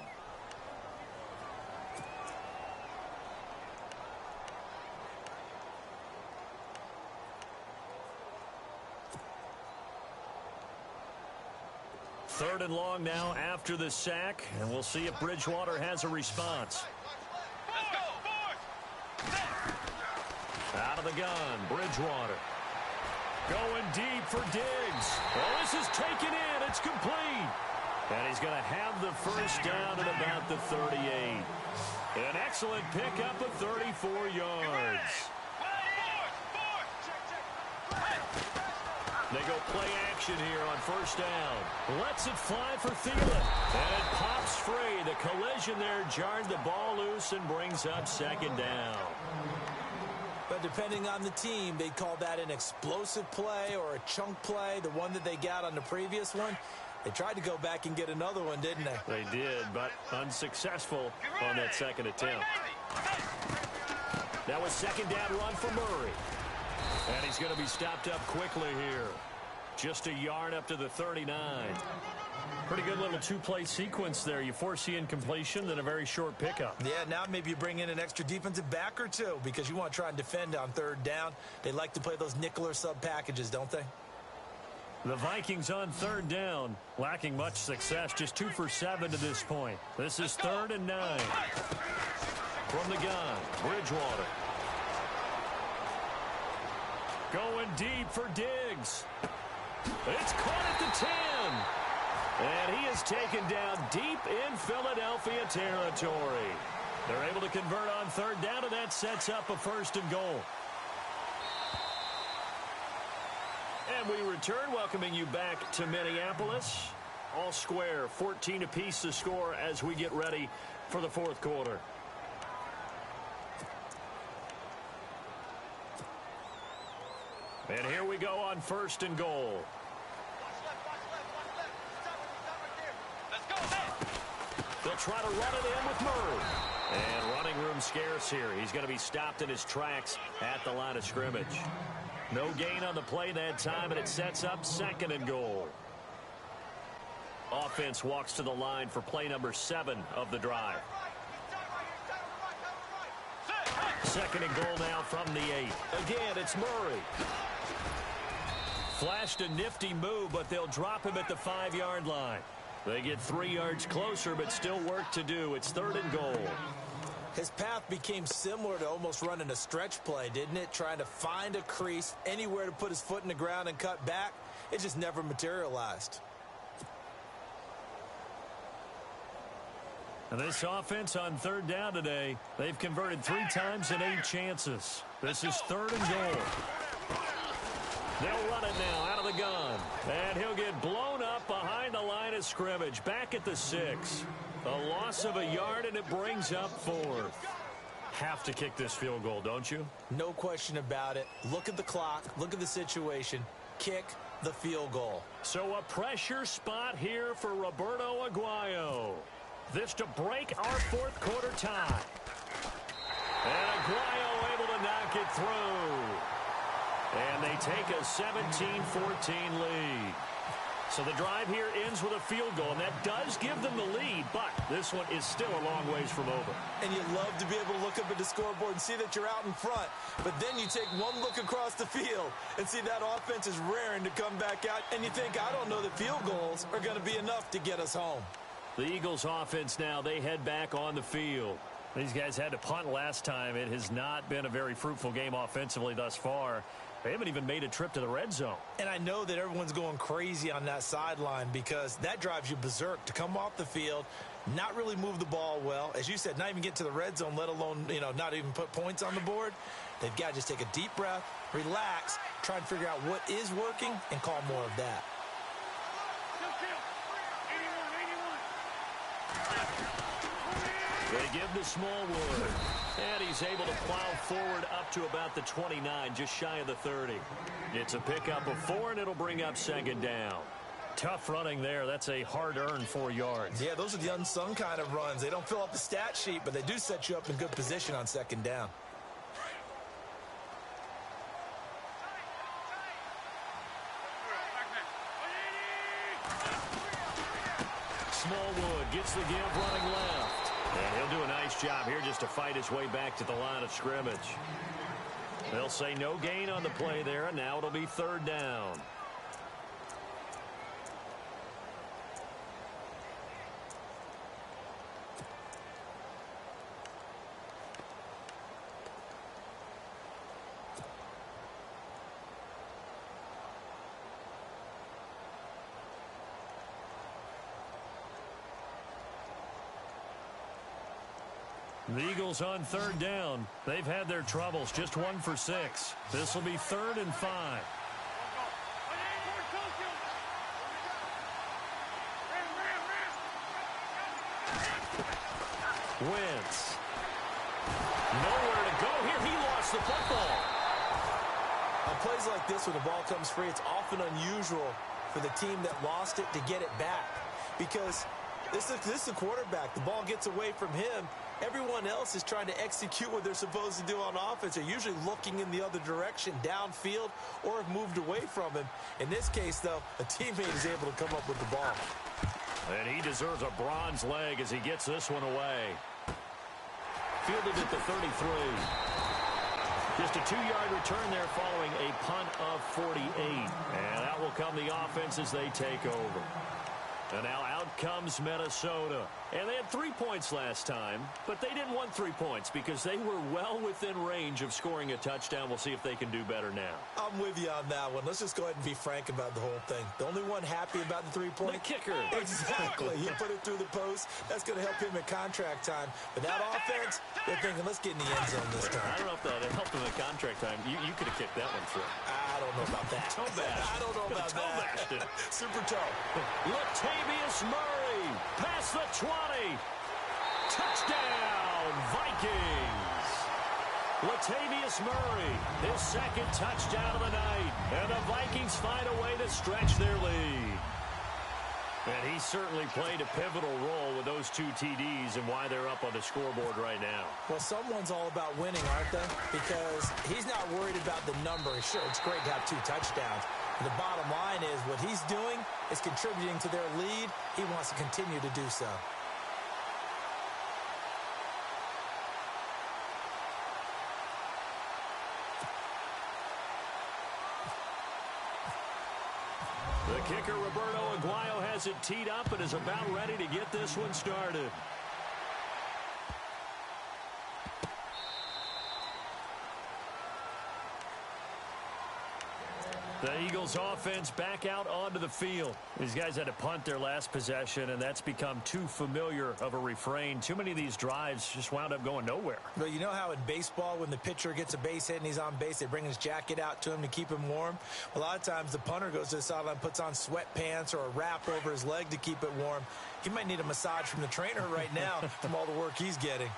Third and long now after the sack, and we'll see if Bridgewater has a response. Let's go. Out of the gun, Bridgewater. Going deep for Diggs. Oh, this is taken in. It's complete. And he's going to have the first down at about the 38. An excellent pickup of 34 yards. They go play action here on first down. Lets it fly for Thielen. And it pops free. The collision there jarred the ball loose and brings up second down. But depending on the team, they'd call that an explosive play or a chunk play, the one that they got on the previous one. They tried to go back and get another one, didn't they? They did, but unsuccessful on that second attempt. That was second down run for Murray. And he's going to be stopped up quickly here. Just a yard up to the 39. Pretty good little two-play sequence there. You force the incompletion, then a very short pickup. Yeah, now maybe you bring in an extra defensive back or two because you want to try and defend on third down. They like to play those nickel or sub packages, don't they? The Vikings on third down, lacking much success, just 2 for 7 to this point. This is 3rd and 9. From the gun, Bridgewater. Going deep for Diggs. It's caught at the 10. And he is taken down deep in Philadelphia territory. They're able to convert on third down, and that sets up a 1st and goal. And we return, welcoming you back to Minneapolis. All square, 14 apiece to score as we get ready for the 4th quarter. And here we go on 1st and goal. They'll try to run it in with Murray. And running room scarce here. He's going to be stopped in his tracks at the line of scrimmage. No gain on the play that time, and it sets up 2nd and goal. Offense walks to the line for play number 7 of the drive. 2nd and goal now from the 8. Again, it's Murray. Flashed a nifty move, but they'll drop him at the 5-yard line. They get 3 yards closer, but still work to do. It's 3rd and goal. His path became similar to almost running a stretch play, didn't it? Trying to find a crease, anywhere to put his foot in the ground and cut back. It just never materialized. And this offense on third down today, they've converted 3 times in 8 chances. This is 3rd and goal. They'll run it now out of the gun. And he'll get blown up behind the line of scrimmage. Back at the 6. A loss of a yard, and it brings up 4th. Have to kick this field goal, don't you? No question about it. Look at the clock. Look at the situation. Kick the field goal. So a pressure spot here for Roberto Aguayo. This to break our 4th quarter tie. And Aguayo able to knock it through. And they take a 17-14 lead. So the drive here ends with a field goal, and that does give them the lead, but this one is still a long ways from over. And you love to be able to look up at the scoreboard and see that you're out in front, but then you take one look across the field and see that offense is raring to come back out, and you think, I don't know that field goals are going to be enough to get us home. The Eagles offense now, they head back on the field. These guys had to punt last time. It has not been a very fruitful game offensively thus far. They haven't even made a trip to the red zone. And I know that everyone's going crazy on that sideline because that drives you berserk to come off the field, not really move the ball well. As you said, not even get to the red zone, let alone, not even put points on the board. They've got to just take a deep breath, relax, try and figure out what is working, and call more of that. They give to Smallwood. And he's able to plow forward up to about the 29, just shy of the 30. It's a pickup of 4, and it'll bring up second down. Tough running there. That's a hard-earned 4 yards. Yeah, those are the unsung kind of runs. They don't fill up the stat sheet, but they do set you up in good position on second down. Smallwood gets the give running left. And he'll do a nice job here just to fight his way back to the line of scrimmage. They'll say no gain on the play there, and now it'll be third down. The Eagles on third down. They've had their troubles, just 1 for 6. This will be 3rd and 5. Wentz. Nowhere to go here. He lost the football. On plays like this, when the ball comes free, it's often unusual for the team that lost it to get it back. Because this is the quarterback. The ball gets away from him. Everyone else is trying to execute what they're supposed to do on offense. They're usually looking in the other direction, downfield, or have moved away from him. In this case, though, a teammate is able to come up with the ball. And he deserves a bronze leg as he gets this one away. Fielded at the 33. Just a 2-yard return there following a punt of 48. And that will come the offense as they take over. And now out comes Minnesota. And they had 3 points last time, but they didn't want 3 points because they were well within range of scoring a touchdown. We'll see if they can do better now. I'm with you on that one. Let's just go ahead and be frank about the whole thing. The only one happy about the 3-point? The kicker. Exactly. He put it through the post. That's going to help him at contract time. But that offense, they're thinking, let's get in the end zone this time. I don't know if that helped him at contract time. You could have kicked that one through. I don't know about that. Toe bash. I don't know about that. Super toe. Latavius Murray past the 20. Touchdown, Vikings. Latavius Murray, his 2nd touchdown of the night. And the Vikings find a way to stretch their lead. And he certainly played a pivotal role with those 2 TDs and why they're up on the scoreboard right now. Well, someone's all about winning, aren't they? Because he's not worried about the number. Sure, it's great to have 2 touchdowns. But the bottom line is what he's doing is contributing to their lead. He wants to continue to do so. The kicker, Roberto Aguayo, has it teed up and is about ready to get this one started. The Eagles offense back out onto the field. These guys had to punt their last possession, and that's become too familiar of a refrain. Too many of these drives just wound up going nowhere. But you know how in baseball, when the pitcher gets a base hit and he's on base, they bring his jacket out to him to keep him warm? A lot of times the punter goes to the sideline, puts on sweatpants or a wrap over his leg to keep it warm. He might need a massage from the trainer right now from all the work he's getting.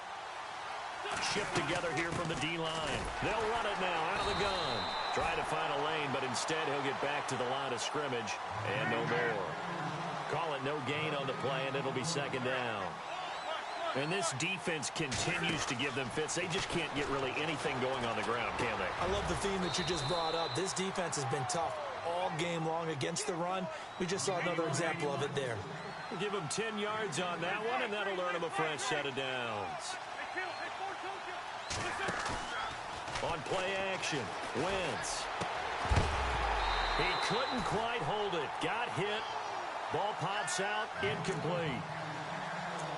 Shift together here from the D-line. They'll run it now out of the gun. Try to find a lane, but instead he'll get back to the line of scrimmage and no more. Call it no gain on the play, and it'll be second down. And this defense continues to give them fits. They just can't get really anything going on the ground, can they? I love the theme that you just brought up. This defense has been tough all all game long against the run. We just saw another example of it there. We'll give him 10 yards on that one, and that'll earn him a fresh set of downs. On play action, Wentz. He couldn't quite hold it. Got hit. Ball pops out, incomplete.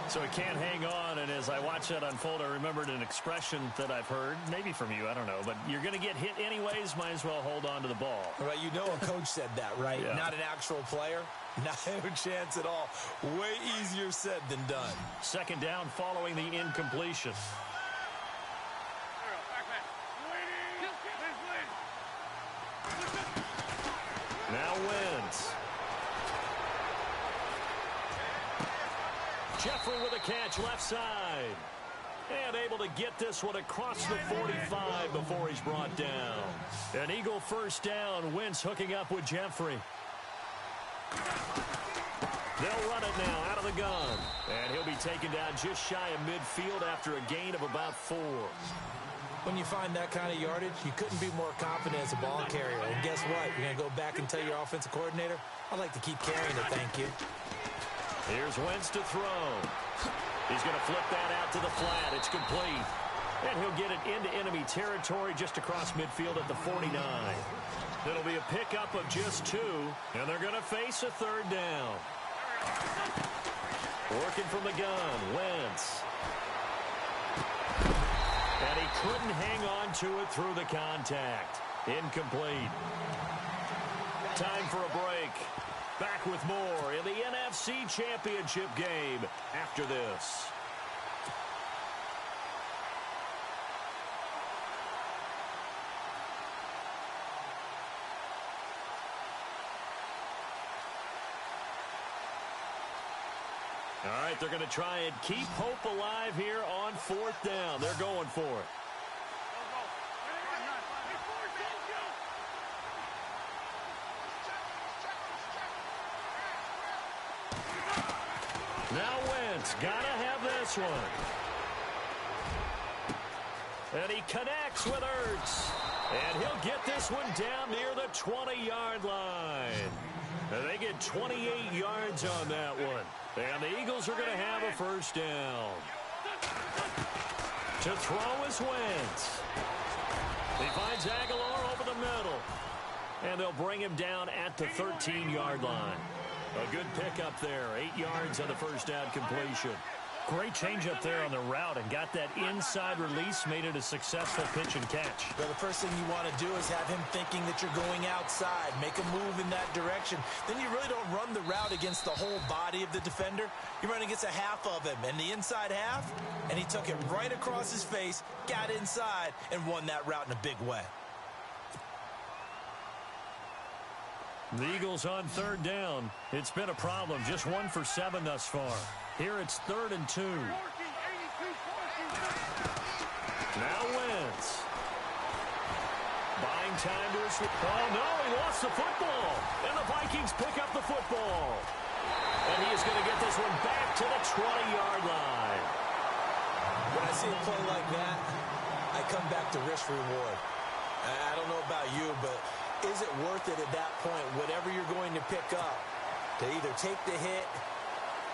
So he can't hang on, and as I watch that unfold, I remembered an expression that I've heard, maybe from you, I don't know, but you're going to get hit anyways, might as well hold on to the ball. Right, you know a coach said that, right? Yeah. Not an actual player. Not a chance at all. Way easier said than done. Second down following the incompletion. Now Wentz. Jeffrey with a catch left side. And able to get this one across the 45 before he's brought down. An Eagle first down. Wentz hooking up with Jeffrey. They'll run it now out of the gun. And he'll be taken down just shy of midfield after a gain of about 4. When you find that kind of yardage, you couldn't be more confident as a ball carrier. And guess what? You're going to go back and tell your offensive coordinator, I'd like to keep carrying it, thank you. Here's Wentz to throw. He's going to flip that out to the flat. It's complete. And he'll get it into enemy territory just across midfield at the 49. It'll be a pickup of just 2, and they're going to face a third down. Working from the gun, Wentz. And he couldn't hang on to it through the contact. Incomplete. Time for a break. Back with more in the NFC Championship game after this. All right, they're going to try and keep hope alive here on 4th down. They're going for it. Now Wentz, gotta have this one. And he connects with Ertz. And he'll get this one down near the 20-yard line. And they get 28 yards on that one. And the Eagles are going to have a first down. To throw is Wentz. He finds Aguilar over the middle. And they'll bring him down at the 13-yard line. A good pickup there. 8 yards on the first down completion. Great change up there on the route and got that inside release, made it a successful pitch and catch. Well, the first thing you want to do is have him thinking that you're going outside, make a move in that direction. Then you really don't run the route against the whole body of the defender. You run against a half of him, and the inside half, and he took it right across his face, got inside, and won that route in a big way. The Eagles on third down. It's been a problem. Just 1 for 7 thus far. Here it's 3rd and 2. Now Wentz. Buying time to his... Oh, no, he lost the football. And the Vikings pick up the football. And he is going to get this one back to the 20-yard line. When I see a play like that, I come back to risk reward. I don't know about you, but is it worth it at that point, whatever you're going to pick up, to either take the hit,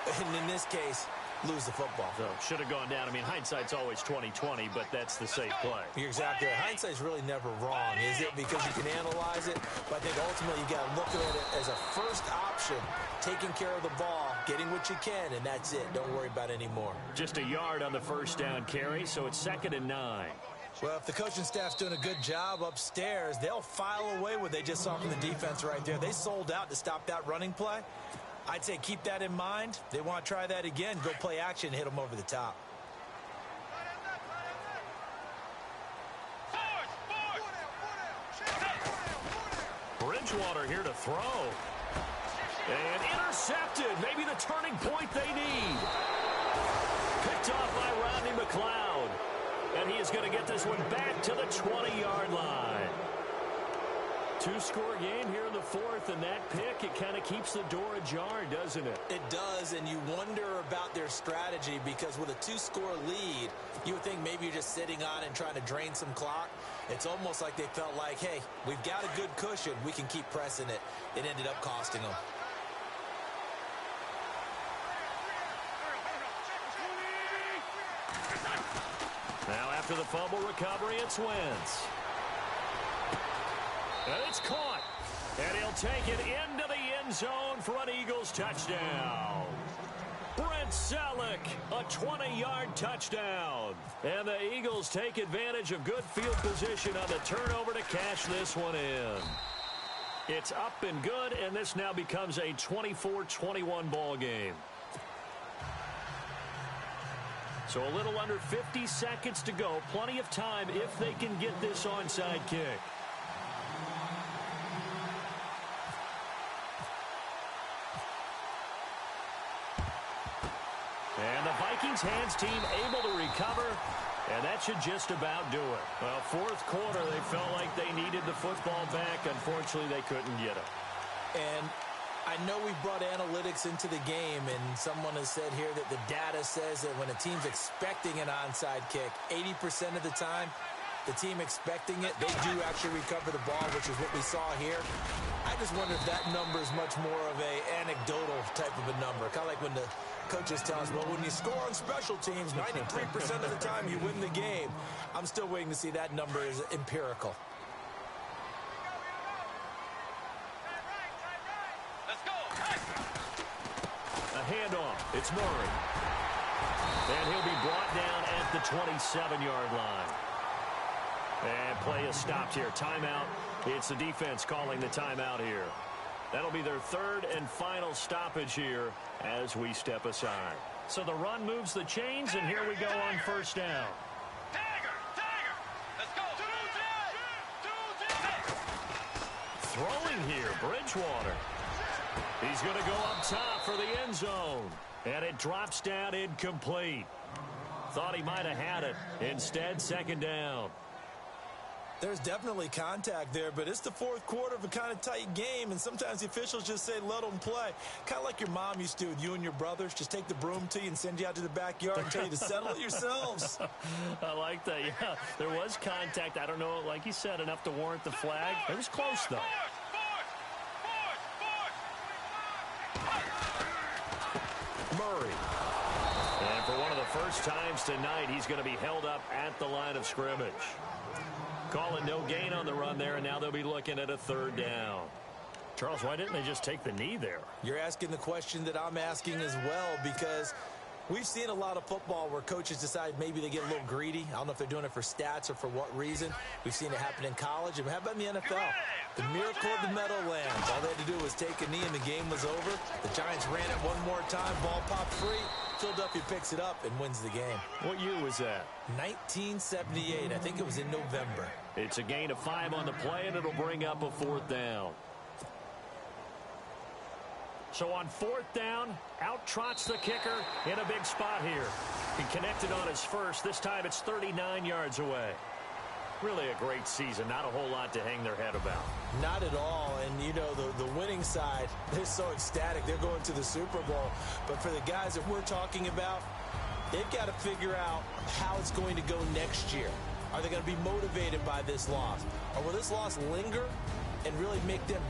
and in this case, lose the football? So, should have gone down. I mean, hindsight's always 20/20, but that's the safe play. You're exactly right. Hindsight's really never wrong, is it? Because you can analyze it, but I think ultimately you got to look at it as a first option, taking care of the ball, getting what you can, and that's it. Don't worry about any more. Just a yard on the first down carry, so it's 2nd and 9. Well, if the coaching staff's doing a good job upstairs, they'll file away what they just saw from the defense right there. They sold out to stop that running play. I'd say keep that in mind. They want to try that again, go play action and hit them over the top. Bridgewater here to throw. And intercepted. Maybe the turning point they need. Picked off by Rodney McLeod. And he is going to get this one back to the 20-yard line. 2-score game here in the 4th, and that pick, it kind of keeps the door ajar, doesn't it? It does, and you wonder about their strategy because with a 2-score lead, you would think maybe you're just sitting on and trying to drain some clock. It's almost like they felt like, hey, we've got a good cushion. We can keep pressing it. It ended up costing them. Now after the fumble recovery, it's Wentz. And it's caught. And he'll take it into the end zone for an Eagles touchdown. Brent Selleck, a 20-yard touchdown. And the Eagles take advantage of good field position on the turnover to cash this one in. It's up and good, and this now becomes a 24-21 ball game. So a little under 50 seconds to go. Plenty of time if they can get this onside kick. And the Vikings hands team able to recover, and that should just about do it. Well, fourth quarter, they felt like they needed the football back. Unfortunately, they couldn't get it. And I know we brought analytics into the game, and someone has said here that the data says that when a team's expecting an onside kick, 80% of the time, the team expecting it, they do actually recover the ball, which is what we saw here. I just wonder if that number is much more of a anecdotal type of a number. Kind of like when the coaches tell us, well, when you score on special teams, 93% of the time you win the game. I'm still waiting to see that number is empirical. Let's go. A handoff. It's Murray. And he'll be brought down at the 27-yard line. And play is stopped here. Timeout. It's the defense calling the timeout here. That'll be their third and final stoppage here as we step aside. So the run moves the chains, and here we go on first down. Tiger. Let's go. Throwing here, Bridgewater. He's going to go up top for the end zone. And it drops down incomplete. Thought he might have had it. Instead, second down. There's definitely contact there, but it's the fourth quarter of a kind of tight game, and sometimes the officials just say, let them play. Kind of like your mom used to with you and your brothers. Just take the broom to you and send you out to the backyard and tell you to settle it yourselves. I like that, yeah. There was contact. I don't know, like you said, enough to warrant the flag. It was close, though. Murray. And for one of the first times tonight, he's going to be held up at the line of scrimmage. Calling no gain on the run there, and now they'll be looking at a third down. Charles, why didn't they just take the knee there? You're asking the question that I'm asking as well, because we've seen a lot of football where coaches decide maybe they get a little greedy. I don't know if they're doing it for stats or for what reason. We've seen it happen in college. And how about in the NFL? The miracle of the Meadowlands. All they had to do was take a knee and the game was over. The Giants ran it one more time. Ball popped free. Philadelphia picks it up and wins the game. What year was that? 1978. I think it was in November. It's a gain of 5 on the play, and it'll bring up a fourth down. So on fourth down, out trots the kicker in a big spot here. He connected on his first. This time it's 39 yards away. Really a great season. Not a whole lot to hang their head about. Not at all. And, you know, the winning side, they're so ecstatic. They're going to the Super Bowl. But for the guys that we're talking about, they've got to figure out how it's going to go next year. Are they going to be motivated by this loss? Or will this loss linger and really make them